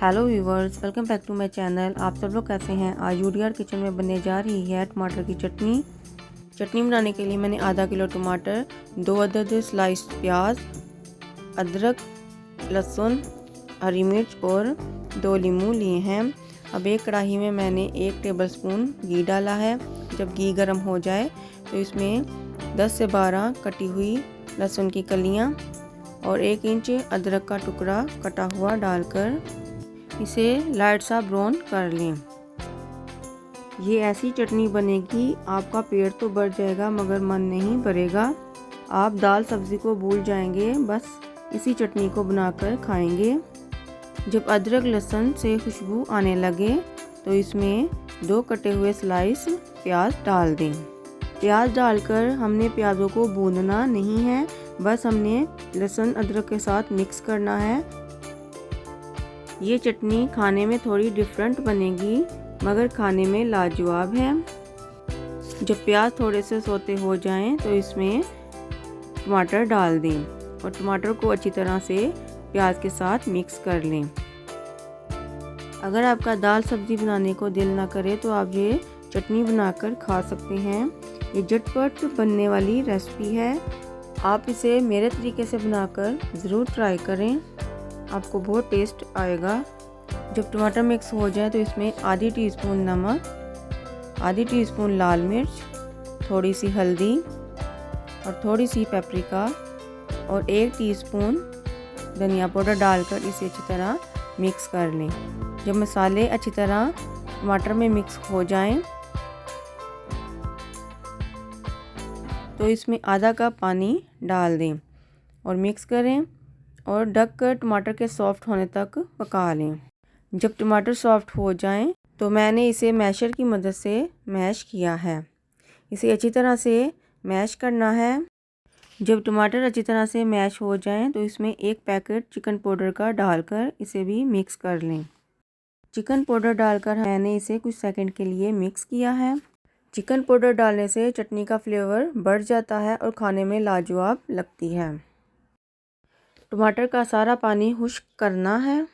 Hello viewers, welcome back to my channel. आप सब लोग कैसे हैं। आज यूडीआर किचन में बनने जा रही है टमाटर की चटनी बनाने के लिए मैंने आधा किलो टमाटर, 2 अदद स्लाइस प्याज, अदरक, लहसुन, हरी मिर्च और 2 नींबू लिए हैं। अब एक कढ़ाई में मैंने 1 टेबलस्पून घी डाला है। जब घी गर्म हो जाए तो इसमें 10 से 12 कटी हुई लहसुन की कलियां और 1 इंच अदरक का टुकड़ा कटा हुआ डालकर इसे लाइट सा ब्राउन कर लें। ये ऐसी चटनी बनेगी, आपका पेट तो भर जाएगा मगर मन नहीं भरेगा। आप दाल सब्ज़ी को भूल जाएंगे, बस इसी चटनी को बनाकर खाएंगे। जब अदरक लहसुन से खुशबू आने लगे तो इसमें 2 कटे हुए स्लाइस प्याज डाल दें। प्याज डालकर हमने प्याज़ों को भूनना नहीं है, बस हमने लहसुन अदरक के साथ मिक्स करना है। ये चटनी खाने में थोड़ी डिफरेंट बनेगी मगर खाने में लाजवाब है। जब प्याज थोड़े से सोते हो जाएं तो इसमें टमाटर डाल दें और टमाटर को अच्छी तरह से प्याज के साथ मिक्स कर लें। अगर आपका दाल सब्ज़ी बनाने को दिल ना करे तो आप ये चटनी बनाकर खा सकते हैं। ये झटपट बनने वाली रेसिपी है। आप इसे मेरे तरीके से बनाकर ज़रूर ट्राई करें, आपको बहुत टेस्ट आएगा। जब टमाटर मिक्स हो जाए तो इसमें आधी टीस्पून नमक, आधी टीस्पून लाल मिर्च, थोड़ी सी हल्दी और थोड़ी सी पेपरिका और 1 टीस्पून धनिया पाउडर डालकर इसे अच्छी तरह मिक्स कर लें। जब मसाले अच्छी तरह टमाटर में मिक्स हो जाएं तो इसमें आधा कप पानी डाल दें और मिक्स करें और ढककर टमाटर के सॉफ्ट होने तक पका लें। जब टमाटर सॉफ्ट हो जाएं तो मैंने इसे मैशर की मदद से मैश किया है। इसे अच्छी तरह से मैश करना है। जब टमाटर अच्छी तरह से मैश हो जाएं तो इसमें 1 पैकेट चिकन पाउडर का डालकर इसे भी मिक्स कर लें। चिकन पाउडर डालकर मैंने इसे कुछ सेकंड के लिए मिक्स किया है। चिकन पाउडर डालने से चटनी का फ्लेवर बढ़ जाता है और खाने में लाजवाब लगती है। टमाटर का सारा पानी खुश्क करना है।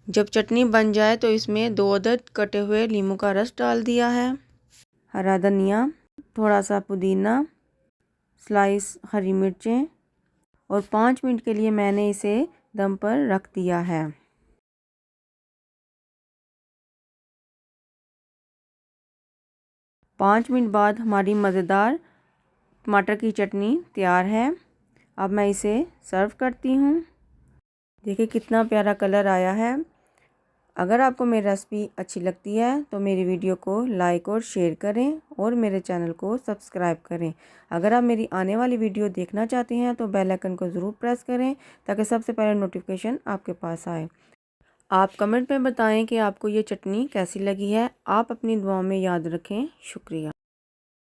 जब चटनी बन जाए तो इसमें 2 अदद कटे हुए नींबू का रस डाल दिया है, हरा धनिया, थोड़ा सा पुदीना, स्लाइस हरी मिर्चें और 5 मिनट के लिए मैंने इसे दम पर रख दिया है। पाँच मिनट बाद हमारी मज़ेदार टमाटर की चटनी तैयार है। अब मैं इसे सर्व करती हूँ। देखिए कितना प्यारा कलर आया है। अगर आपको मेरी रेसिपी अच्छी लगती है तो मेरी वीडियो को लाइक और शेयर करें और मेरे चैनल को सब्सक्राइब करें। अगर आप मेरी आने वाली वीडियो देखना चाहते हैं तो बेल आइकन को ज़रूर प्रेस करें ताकि सबसे पहले नोटिफिकेशन आपके पास आए। आप कमेंट में बताएं कि आपको ये चटनी कैसी लगी है। आप अपनी दुआओं में याद रखें। शुक्रिया।